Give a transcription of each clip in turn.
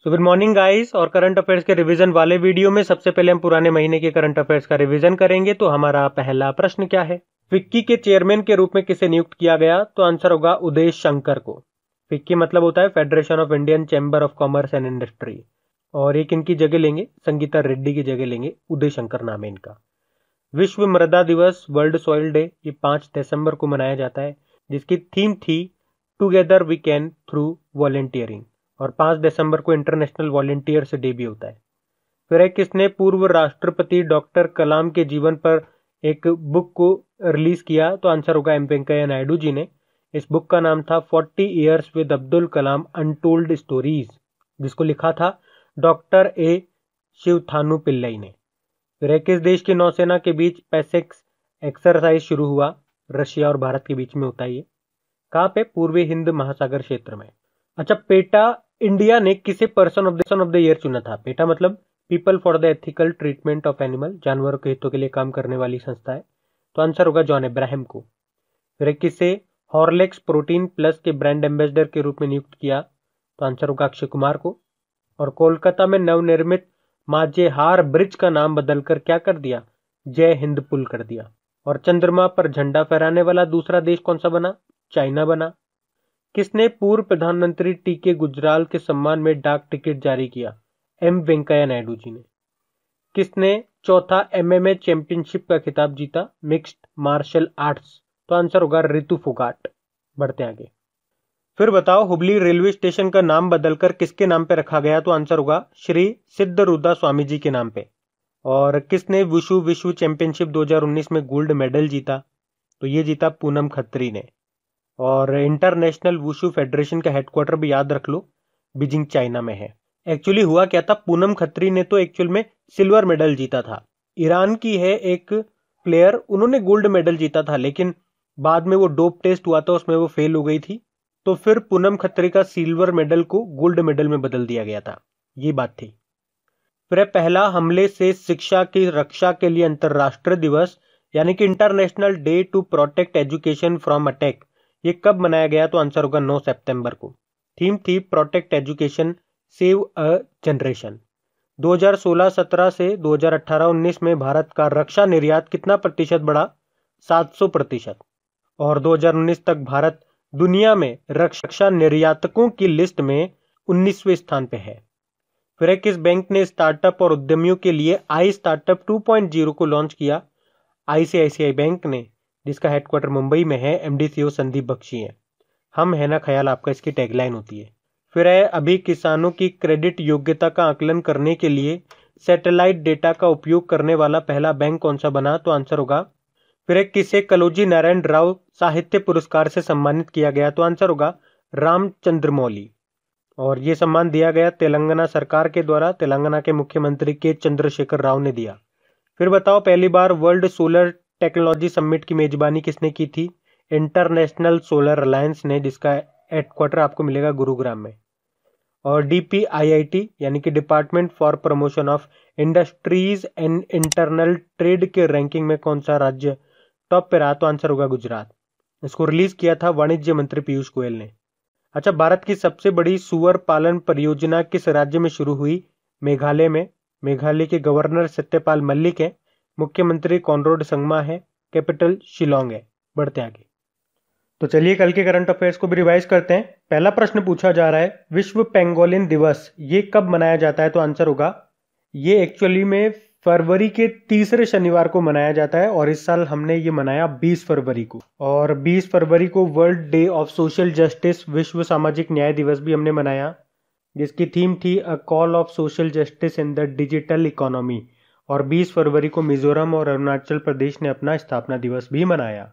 So good morning guys. और current affairs के revision वाले वीडियो में सबसे पहले हम पुराने महीने के करंट अफेयर्स का रिवीजन करेंगे। तो हमारा पहला प्रश्न क्या है? फिक्की के चेयरमैन के रूप में किसे नियुक्त किया गया? तो आंसर होगा उदय शंकर को। फिक्की मतलब होता है federation of Indian chamber of commerce and industry. और एक इनकी जगह लेंगे, संगीता रेड्डी की जगह लेंगे, उदय शंकर नाम है इनका। विश्व मृदा दिवस, वर्ल्ड सॉइल डे, ये 5 दिसंबर को मनाया जाता है, जिसकी थीम थी together we can through volunteering. और 5 दिसंबर को इंटरनेशनल वॉलेंटियर्स डे भी होता है। फिर है किसने पूर्व राष्ट्रपति डॉक्टर कलाम के जीवन पर एक बुक को रिलीज किया? तो आंसर होगा एम वेंकैया नायडू जी ने। इस बुक का नाम था 40 years with Abdul Kalam untold stories, जिसको लिखा था डॉक्टर ए शिवथानु पिल्लई ने। फिर है किस देश की नौसेना के बीच पैसेक्स एक्सरसाइज शुरू हुआ? रशिया और भारत के बीच में होता है ये। कहाँ पे? पूर्वी हिंद महासागर क्षेत्र में। अच्छा, पेटा इंडिया ने किसे पर्सन ऑफ द ईयर चुना था? पेटा मतलब people for the ethical treatment of animal, जानवरों के हितों के लिए काम करने वाली संस्था है। तो आंसर होगा जॉन अब्राहम को। फिर किसे हॉर्लिक्स प्रोटीन प्लस के ब्रांड एम्बेसडर के रूप में नियुक्त किया? तो आंसर होगा अक्षय कुमार को। और कोलकाता में नवनिर्मित माझेहार ब्रिज का नाम बदलकर क्या कर दिया? जय हिंद पुल कर दिया। और चंद्रमा पर झंडा फहराने वाला दूसरा देश कौन सा बना? चाइना बना। किसने पूर्व प्रधानमंत्री टीके गुजराल के सम्मान में डाक टिकट जारी किया? एम वेंकैया नायडू जी ने। किसने चौथा एमएमए चैंपियनशिप का खिताब जीता मिक्स्ड मार्शल आर्ट्स? तो आंसर होगा रितु फोगाट। बढ़ते आगे। फिर बताओ, हुबली रेलवे स्टेशन का नाम बदलकर किसके नाम पे रखा गया? तो आंसर होगा श्री सिद्धरूदा स्वामी जी के नाम पे। और किसने वुशु विश्व चैंपियनशिप 2019 में गोल्ड मेडल जीता? तो ये जीता पूनम खत्री ने। और इंटरनेशनल वुशु फेडरेशन का हेडक्वार्टर भी याद रख लो, बीजिंग चाइना में है। एक्चुअली हुआ क्या था, पूनम खत्री ने तो एक्चुअल में सिल्वर मेडल जीता था। ईरान की है एक प्लेयर, उन्होंने गोल्ड मेडल जीता था, लेकिन बाद में वो डोप टेस्ट हुआ था, उसमें वो फेल हो गई थी। तो फिर पूनम खत्री का सिल्वर मेडल को गोल्ड मेडल में बदल दिया गया था, ये बात थी। फिर पहला हमले से शिक्षा की रक्षा के लिए अंतरराष्ट्रीय दिवस, यानी कि international day to protect education from attack, ये कब मनाया गया? तो आंसर होगा 9 सितंबर को। थीम थी protect education save a generation. 2016-17 से 2018-19 में भारत का रक्षा निर्यात कितना प्रतिशत बढ़ा? 700%। और 2019 तक भारत दुनिया में रक्षा निर्यातकों की लिस्ट में 19वें स्थान पे है। फिर किस बैंक ने स्टार्टअप और उद्यमियों के लिए आई स्टार्टअप 2.0 को लॉन्च किया? आईसीआईसीआई बैंक ने, जिसका हेडक्वार्टर मुंबई में है। एमडी सीईओ संदीप बख्शी है। हम है ना ख्याल आपका, इसकी टैगलाइन होती है। फिर है अभी किसानों की क्रेडिट योग्यता का आकलन करने के लिए सैटेलाइट डेटा का उपयोग करने वाला पहला बैंक कौन सा बना? तो आंसर होगा। फिर है किसे कलोजी नारायण राव साहित्य पुरस्कार से सम्मानित किया गया? तो आंसर होगा रामचंद्र मौली। और ये सम्मान दिया गया तेलंगाना सरकार के द्वारा, तेलंगाना के मुख्यमंत्री के चंद्रशेखर राव ने दिया। फिर बताओ, पहली बार वर्ल्ड सोलर टेक्नोलॉजी समिट की मेजबानी किसने की थी? इंटरनेशनल सोलर अलायंस ने, जिसका हेडक्वार्टर आपको मिलेगा गुरुग्राम में। और डीपीआईआईटी यानी कि department for promotion of industries and internal trade के रैंकिंग में कौन सा राज्य टॉप पे रहा? तो आंसर होगा गुजरात। इसको रिलीज किया था वाणिज्य मंत्री पीयूष गोयल ने। अच्छा, भारत की सबसे बड़ी सुअर पालन परियोजना किस राज्य में शुरू हुई? मेघालय में। मेघालय के गवर्नर सत्यपाल मलिक है, मुख्यमंत्री कॉनराड संगमा है, कैपिटल शिलोंग है। बढ़ते आगे। तो चलिए कल के करंट अफेयर्स को भी रिवाइज करते हैं। पहला प्रश्न पूछा जा रहा है, विश्व पेंगोलिन दिवस ये कब मनाया जाता है? तो आंसर होगा, ये एक्चुअली में फरवरी के तीसरे शनिवार को मनाया जाता है। और इस साल हमने ये मनाया 20 फरवरी को। और 20 फरवरी को world day of social justice, विश्व सामाजिक न्याय दिवस भी हमने मनाया, जिसकी थीम थी a call of social justice in the digital economy. और 20 फरवरी को मिजोरम और अरुणाचल प्रदेश ने अपना स्थापना दिवस भी मनाया।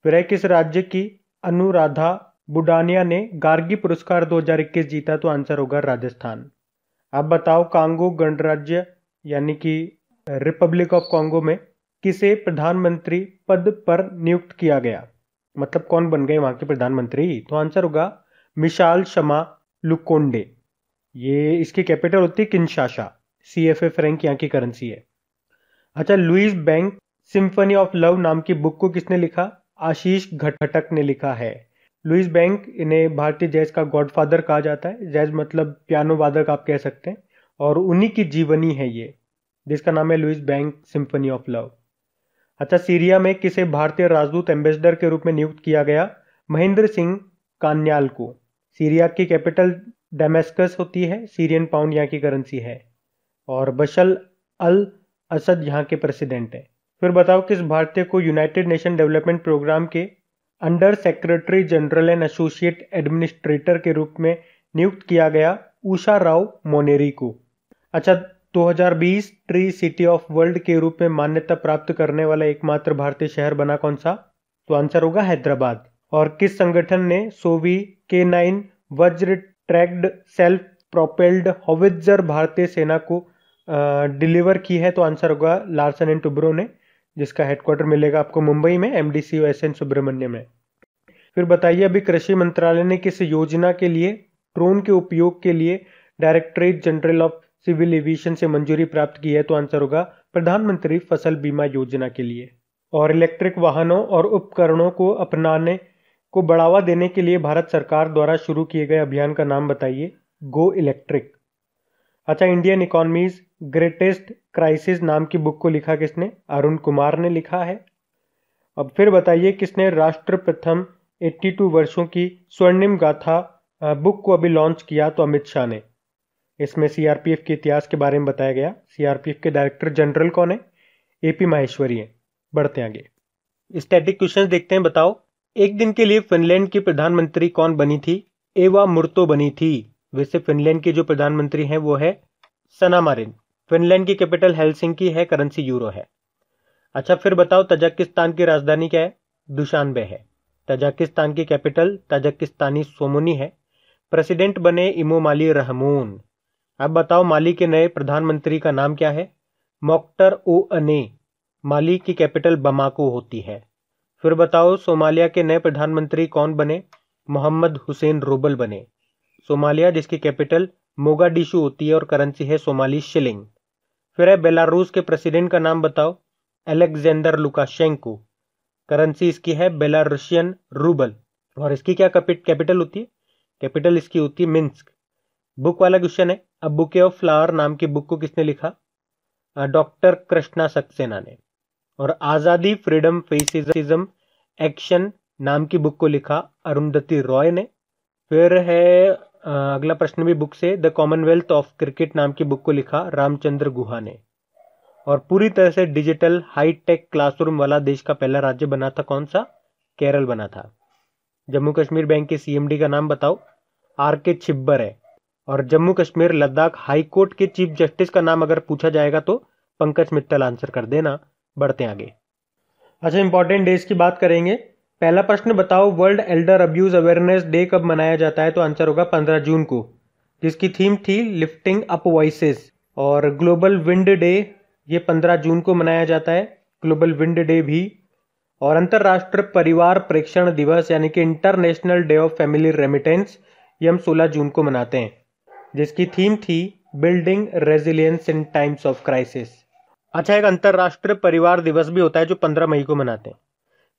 फिर किस राज्य की अनुराधा बुडानिया ने गार्गी पुरस्कार 2021 जीता? तो आंसर होगा राजस्थान। अब बताओ, कांगो गणराज्य यानी कि रिपब्लिक ऑफ कांगो में किसे प्रधानमंत्री पद पर नियुक्त किया गया? मतलब कौन बन गए वहां के प्रधानमंत्री? तो आंसर होगा मिशाल शमा लुकोंडे। ये इसकी कैपिटल होती है किंशासा। सीएफए फ्रैंक यहाँ की करेंसी है। अच्छा, Louis Banks symphony of love नाम की बुक को किसने लिखा? आशीष घटक ने लिखा है। लुइस बैंक, इन्हें भारतीय जैज का गॉडफादर कहा जाता है। जैज मतलब पियानो वादक आप कह सकते हैं, और उन्हीं की जीवनी है ये, जिसका नाम है Louis Banks symphony of love. अच्छा, सीरिया में किसे भारतीय राजदूत एम्बेसडर के रूप में नियुक्त किया गया? महेंद्र सिंह कान्याल को। सीरिया की कैपिटल डेमेस्कस होती है, सीरियन पाउंड यहाँ की करेंसी है, और बशर अल असद यहाँ के प्रेसिडेंट है। फिर बताओ किस भारतीय को यूनाइटेड नेशन डेवलपमेंट प्रोग्राम के under secretary general and associate administrator के रूप में नियुक्त किया गया? उषा राव मोनेरी को। अच्छा, 2020 ट्री सिटी ऑफ वर्ल्ड के रूप में मान्यता प्राप्त करने वाला एकमात्र भारतीय शहर बना कौन सा? तो आंसर होगा हैदराबाद। और किस संगठन ने सोवी K9 वज्र ट्रैक्ड सेल्फ प्रोपेल्ड हॉवित्जर भारतीय सेना को डिलीवर की है? तो आंसर होगा लार्सन एंड टुब्रो ने, जिसका हेडक्वार्टर मिलेगा आपको मुंबई में, MDCO SN सुब्रमण्यम में। फिर बताइए, अभी कृषि मंत्रालय ने किस योजना के लिए ड्रोन के उपयोग के लिए Directorate General of Civil Aviation से मंजूरी प्राप्त की है? तो आंसर होगा प्रधानमंत्री फसल बीमा योजना के लिए। और इलेक्ट्रिक वाहनों और उपकरणों को अपनाने को बढ़ावा देने के लिए भारत सरकार द्वारा शुरू किए गए अभियान का नाम बताइए। Go electric. अच्छा, इंडियन इकोनॉमीज ग्रेटेस्ट क्राइसिस नाम की बुक को लिखा किसने? अरुण कुमार ने लिखा है। अब फिर बताइए, किसने राष्ट्र प्रथम 82 वर्षों की स्वर्णिम गाथा बुक को अभी लॉन्च किया? तो अमित शाह ने। इसमें CRPF के इतिहास के बारे में बताया गया। CRPF के डायरेक्टर जनरल कौन है? AP माहेश्वरी है। बढ़ते आगे, स्टैटिक क्वेश्चंस देखते हैं। बताओ, एक दिन के लिए फिनलैंड की प्रधानमंत्री कौन बनी थी? एवा मुर्तो बनी थी। वैसे फिनलैंड की जो प्रधानमंत्री हैं वो है सना मारिन। फिनलैंड की कैपिटल हेलसिंकी है, करेंसी यूरो है। अच्छा, फिर बताओ, तजाकिस्तान की राजधानी क्या है? दुशानबे है। तजाकिस्तान की कैपिटल तजाकिस्तानी सोमोनी है। प्रेसिडेंट बने इमोमाली रहमून। अब बताओ, माली के नए प्रधानमंत्री का नाम क्या है? मोख्तर ओअने। माली की कैपिटल बमाको होती है। फिर बताओ, सोमालिया के नए प्रधानमंत्री कौन बने? मोहम्मद हुसैन रोबल बने। सोमालिया, जिसकी कैपिटल मोगाडिशु होती है और करेंसी है सोमाली शिलिंग। फिर है बेलारूस के प्रेसिडेंट का नाम बताओ। Alexander Lukashenko. करेंसी इसकी है बेलारूशियन रूबल। और इसकी क्या कैपिटल होती है? कैपिटल इसकी होती है मिन्स्क। बुक वाला क्वेश्चन है, अ बुके ऑफ फ्लावर नाम की बुक को किसने लिखा? डॉक्टर कृष्णा सक्सेना ने। और आजादी फ्रीडम फेसिज्म एक्शन नाम की बुक को लिखा अरुंधति रॉय ने। फिर है अगला प्रश्न भी बुक से, द कॉमनवेल्थ ऑफ क्रिकेट नाम की बुक को लिखा रामचंद्र गुहा ने। और पूरी तरह से डिजिटल हाईटेक क्लासरूम वाला देश का पहला राज्य बना था कौन सा? केरल बना था। जम्मू कश्मीर बैंक के CMD का नाम बताओ। RK छिब्बर है। और जम्मू कश्मीर लद्दाख हाई कोर्ट के चीफ जस्टिस का नाम अगर पूछा जाएगा तो पंकज मित्तल आंसर कर देना। बढ़ते आगे। अच्छा, इंपॉर्टेंट डेज की बात करेंगे। पहला प्रश्न बताओ, world Elder abuse awareness day कब मनाया जाता है? तो आंसर होगा 15 जून को, जिसकी थीम थी लिफ्टिंग अप वॉइसेस। और ग्लोबल विंड डे ये 15 जून को मनाया जाता है, ग्लोबल विंड डे भी। और अंतरराष्ट्रीय परिवार प्रेक्षण दिवस यानी कि international day of family remittance ये हम 16 जून को मनाते हैं, जिसकी थीम थी building resilience in times of crisis. अच्छा, एक अंतरराष्ट्रीय परिवार दिवस भी होता है जो 15 मई को मनाते हैं।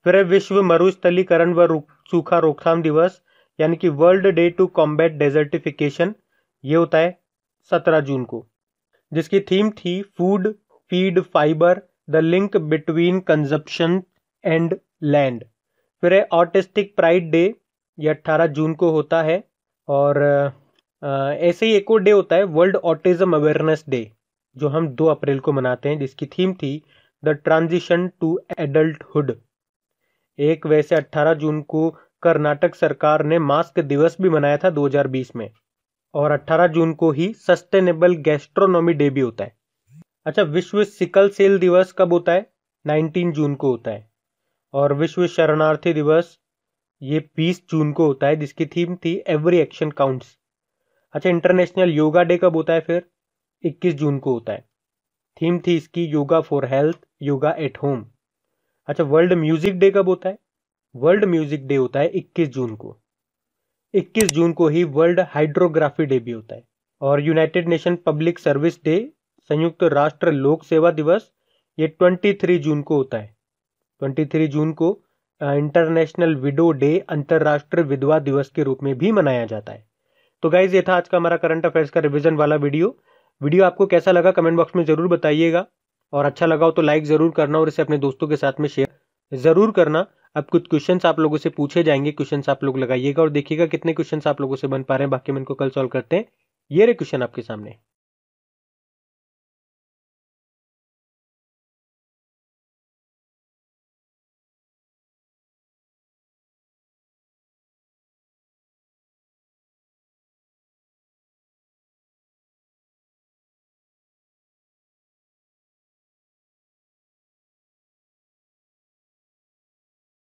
फिर है विश्व मरुस्थलीकरण व सूखा रोकथाम दिवस यानी कि world day to combat desertification, ये होता है 17 जून को, जिसकी थीम थी food feed fibre the link between consumption and land. फिर है ऑटिस्टिक प्राइड डे, ये 18 जून को होता है। और ऐसे ही एक और डे होता है वर्ल्ड ऑटिज्म अवेयरनेस डे, जो हम 2 अप्रैल को मनाते हैं, जिसकी थीम थी द ट्रांजिशन टू एडल्टहुड। एक वैसे 18 जून को कर्नाटक सरकार ने मास्क दिवस भी मनाया था 2020 में। और 18 जून को ही सस्टेनेबल गैस्ट्रोनॉमी डे भी होता है। अच्छा, विश्व सिकल सेल दिवस कब होता है? 19 जून को होता है। और विश्व शरणार्थी दिवस ये 20 जून को होता है, जिसकी थीम थी एवरी एक्शन काउंट्स। अच्छा, इंटरनेशनल योगा डे कब होता है? फिर 21 जून को होता है, थीम थी इसकी yoga for health, yoga at home. अच्छा, वर्ल्ड म्यूजिक डे कब होता है? वर्ल्ड म्यूजिक डे होता है 21 जून को। 21 जून को ही वर्ल्ड हाइड्रोग्राफी डे भी होता है। और United nation public service day, संयुक्त राष्ट्र लोक सेवा दिवस, ये 23 जून को होता है। 23 जून को इंटरनेशनल विडो डे, अंतर्राष्ट्रीय विधवा दिवस के रूप में भी मनाया जाता है। तो गाइज ये था आज का हमारा करंट अफेयर्स का रिवीजन वाला वीडियो आपको कैसा लगा कमेंट बॉक्स में जरूर बताइएगा, और अच्छा लगा हो तो लाइक जरूर करना और इसे अपने दोस्तों के साथ में शेयर जरूर करना। अब कुछ क्वेश्चंस आप लोगों से पूछे जाएंगे, क्वेश्चंस आप लोग लगाइएगा और देखिएगा कितने क्वेश्चंस आप लोगों से बन पा रहे हैं, बाकी हम इनको कल सॉल्व करते हैं। ये रहे क्वेश्चन आपके सामने।